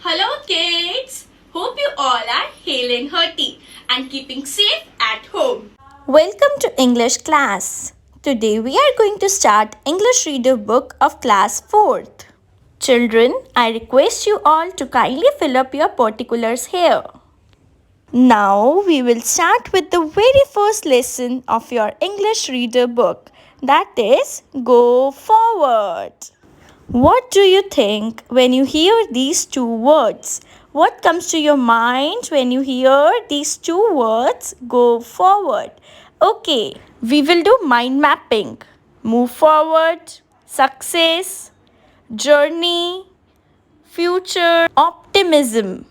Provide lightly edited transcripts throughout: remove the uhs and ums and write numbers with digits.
Hello kids! Hope you all are hale and hearty and keeping safe at home. Welcome to English class. Today we are going to start English reader book of class 4th. Children, I request you all to kindly fill up your particulars here. Now we will start with the very first lesson of your English reader book, that is Go Forward. What do you think when you hear these two words? What comes to your mind when you hear these two words, go forward? Okay, we will do mind mapping. Move forward, success, journey, future, optimism.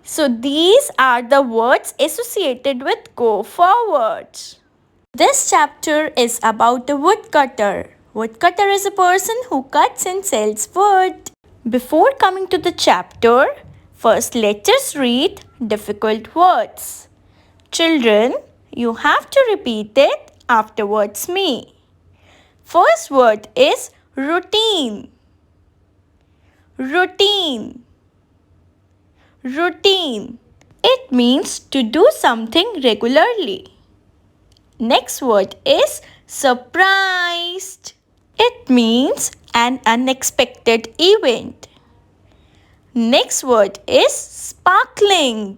So these are the words associated with go forward. This chapter is about a woodcutter. Woodcutter is a person who cuts and sells wood. Before coming to the chapter, first let us read difficult words. Children, you have to repeat it afterwards me. First word is routine. Routine. Routine. It means to do something regularly. Next word is surprised. It means an unexpected event. Next word is sparkling.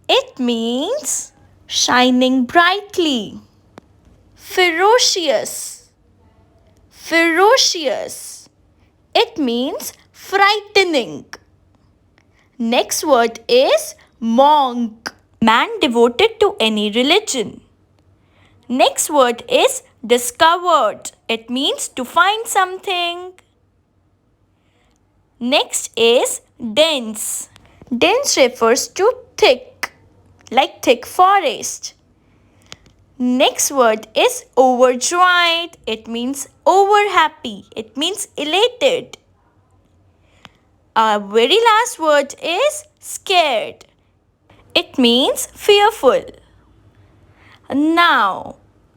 It means shining brightly. Ferocious. Ferocious. It means frightening. Next word is monk. Man devoted to any religion. Next word is discovered. It means to find something. Next is dense. Dense refers to thick, like thick forest. Next word is overjoyed. It means over happy. It means elated. Our very last word is scared. It means fearful. Now,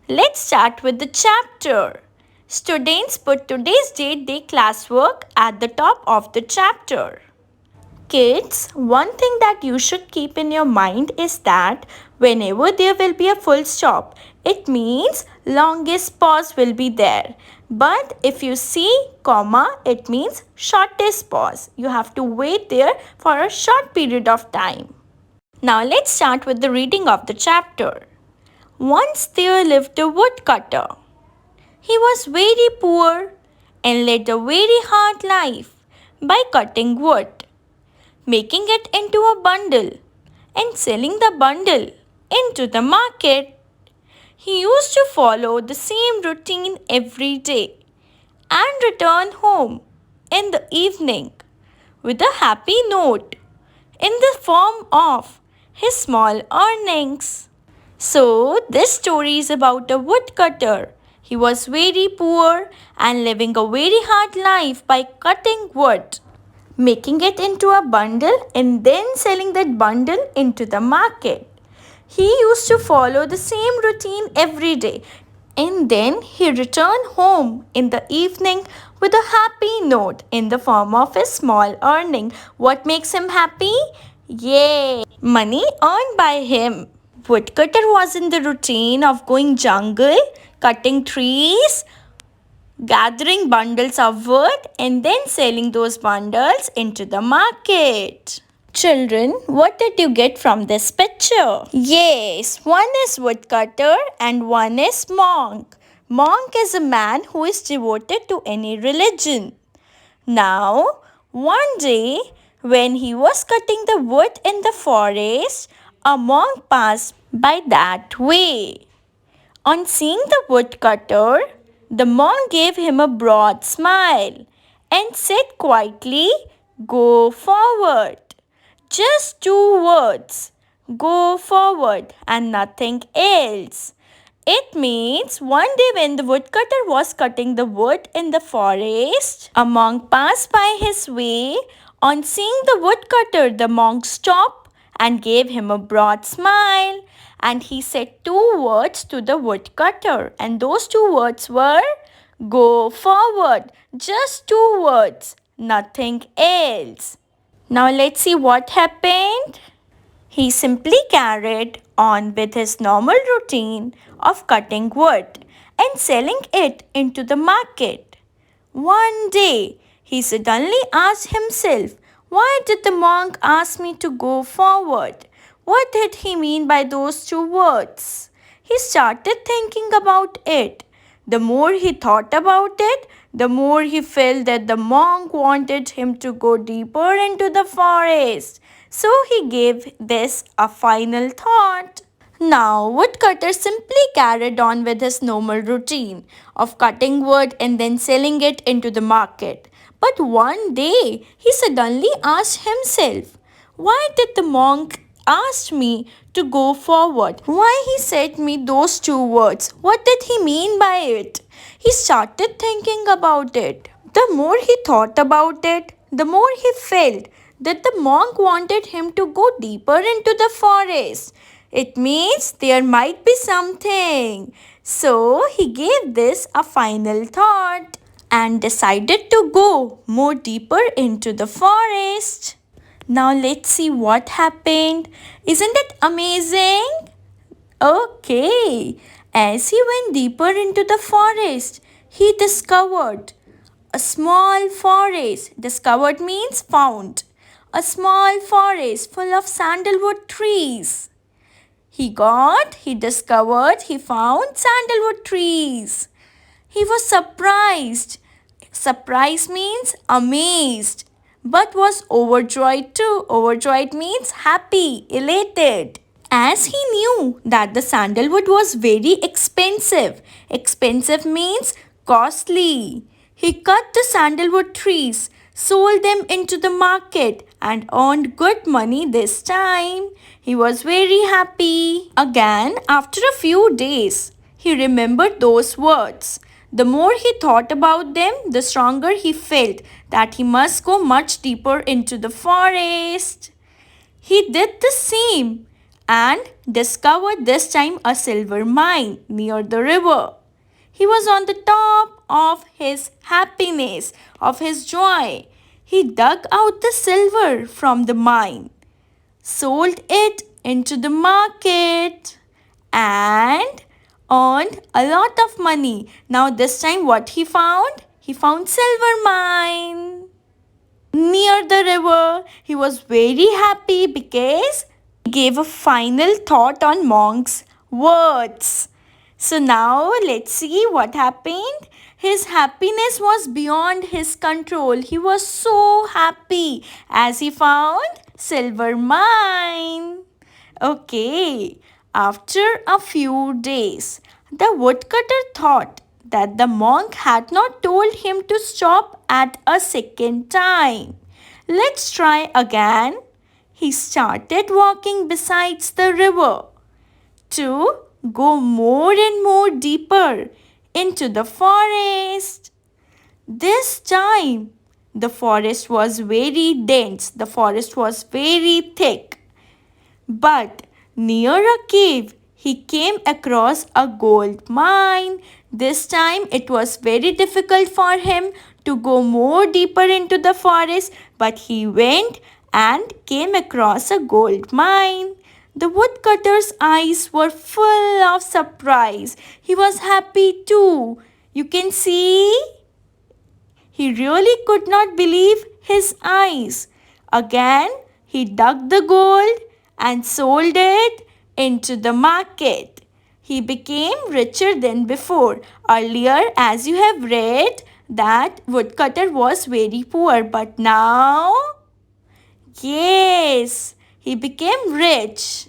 let's start with the chapter. Students, put today's date day classwork at the top of the chapter. Kids, one thing that you should keep in your mind is that whenever there will be a full stop, it means longest pause will be there. But if you see comma, it means shortest pause. You have to wait there for a short period of time. Now let's start with the reading of the chapter. Once there lived a woodcutter. He was very poor and led a very hard life by cutting wood, making it into a bundle and selling the bundle into the market. He used to follow the same routine every day and return home in the evening with a happy note in the form of his small earnings. So, this story is about a woodcutter. He was very poor and living a very hard life by cutting wood, making it into a bundle and then selling that bundle into the market. He used to follow the same routine every day and then he returned home in the evening with a happy note in the form of a small earning. What makes him happy? Yay! Money earned by him. Woodcutter was in the routine of going jungle, cutting trees, gathering bundles of wood and then selling those bundles into the market. Children, what did you get from this picture? Yes, one is woodcutter and one is monk. Monk is a man who is devoted to any religion. Now, one day when he was cutting the wood in the forest, a monk passed by that way. On seeing the woodcutter, the monk gave him a broad smile and said quietly, "Go forward." Just two words, go forward and nothing else. It means one day when the woodcutter was cutting the wood in the forest, a monk passed by his way. On seeing the woodcutter, the monk stopped and gave him a broad smile. And he said two words to the woodcutter. And those two words were, go forward. Just two words, nothing else. Now let's see what happened. He simply carried on with his normal routine of cutting wood and selling it into the market. One day, he suddenly asked himself, why did the monk ask me to go forward? What did he mean by those two words? He started thinking about it. The more he thought about it, the more he felt that the monk wanted him to go deeper into the forest. So he gave this a final thought. Now, woodcutter simply carried on with his normal routine of cutting wood and then selling it into the market. But one day, he suddenly asked himself, why did the monk ask me to go forward? Why he said me those two words? What did he mean by it? He started thinking about it. The more he thought about it, the more he felt that the monk wanted him to go deeper into the forest. It means there might be something. So he gave this a final thought and decided to go more deeper into the forest. Now let's see what happened. Isn't it amazing? Okay. As he went deeper into the forest, he discovered a small forest. Discovered means found. A small forest full of sandalwood trees. He discovered, he found sandalwood trees. He was surprised. Surprise means amazed, but was overjoyed too. Overjoyed means happy, elated. As he knew that the sandalwood was very expensive. Expensive means costly. He cut the sandalwood trees, sold them into the market, and earned good money this time. He was very happy. Again, after a few days, he remembered those words. The more he thought about them, the stronger he felt that he must go much deeper into the forest. He did the same and discovered this time a silver mine near the river. He was on the top of his happiness, of his joy. He dug out the silver from the mine, sold it into the market, and earned a lot of money. Now this time what he found? He found silver mine near the river. He was very happy because he gave a final thought on monk's words. So now let's see what happened. His happiness was beyond his control. He was so happy as he found silver mine. Okay, after a few days, the woodcutter thought that the monk had not told him to stop at a second time. Let's try again. He started walking besides the river to go more and more deeper into the forest. This time, the forest was very dense, the forest was very thick. But near a cave, he came across a gold mine. This time it was very difficult for him to go more deeper into the forest, but he went and came across a gold mine. The woodcutter's eyes were full of surprise. He was happy too. You can see he really could not believe his eyes. Again, he dug the gold and sold it into the market. He became richer than before. Earlier, as you have read, that woodcutter was very poor, but now, yes, he became rich.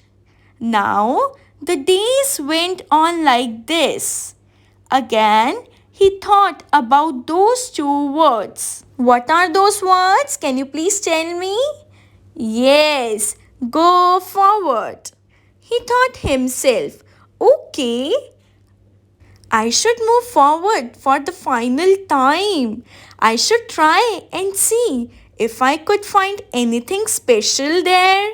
Now, the days went on like this. Again, he thought about those two words. What are those words? Can you please tell me? Yes, go forward. He thought himself, okay, I should move forward for the final time. I should try and see if I could find anything special there.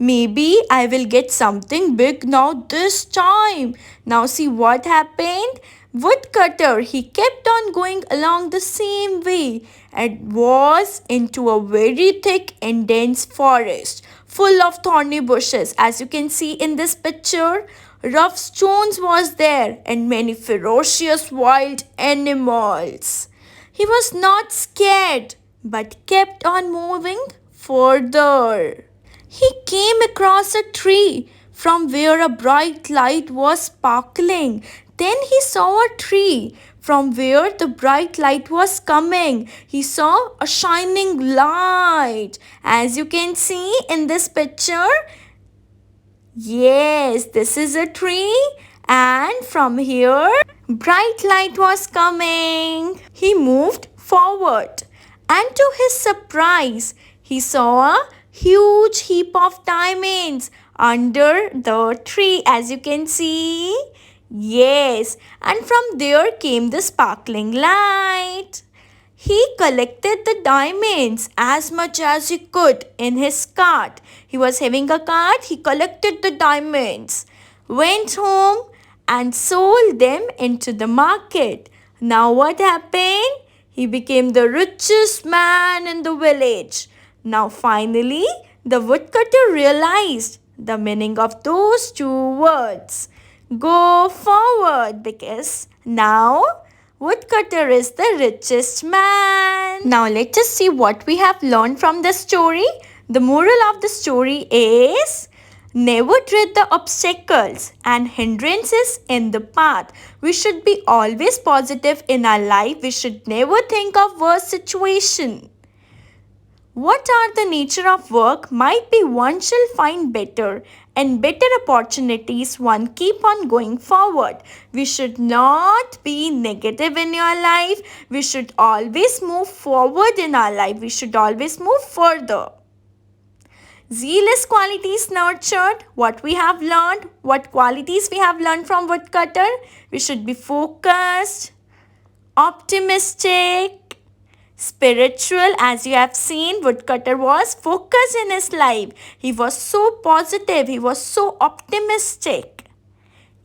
Maybe I will get something big now this time. Now see what happened. Woodcutter, he kept on going along the same way and was into a very thick and dense forest full of thorny bushes. As you can see in this picture, rough stones was there and many ferocious wild animals. He was not scared but kept on moving further. He came across a tree from where a bright light was sparkling. Then he saw a tree from where the bright light was coming. He saw a shining light. As you can see in this picture, yes, this is a tree, and from here, bright light was coming. He moved forward, and to his surprise, he saw a huge heap of diamonds under the tree, as you can see. Yes, and from there came the sparkling light. He collected the diamonds as much as he could in his cart. He was having a cart, he collected the diamonds, went home and sold them into the market. Now what happened? He became the richest man in the village. Now finally, the woodcutter realized the meaning of those two words. Go forward, because now Woodcutter is the richest man. Now let us see what we have learned from the story. The moral of the story is never tread the obstacles and hindrances in the path. We should be always positive in our life. We should never think of worst situation. What are the nature of work might be one shall find better and better opportunities one keep on going forward. We should not be negative in your life. We should always move forward in our life. We should always move further. Zealous qualities nurtured. What we have learned, what qualities we have learned from woodcutter. We should be focused, optimistic, spiritual. As you have seen, woodcutter was focused in his life. He was so positive. He was so optimistic.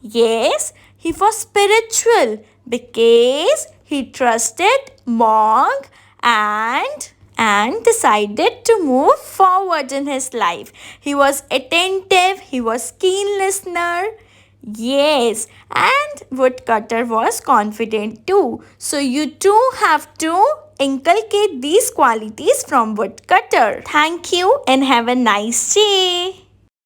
Yes, he was spiritual because he trusted monk and decided to move forward in his life. He was attentive. He was keen listener. Yes, and woodcutter was confident too. So you too have to inculcate these qualities from woodcutter. Thank you and have a nice day.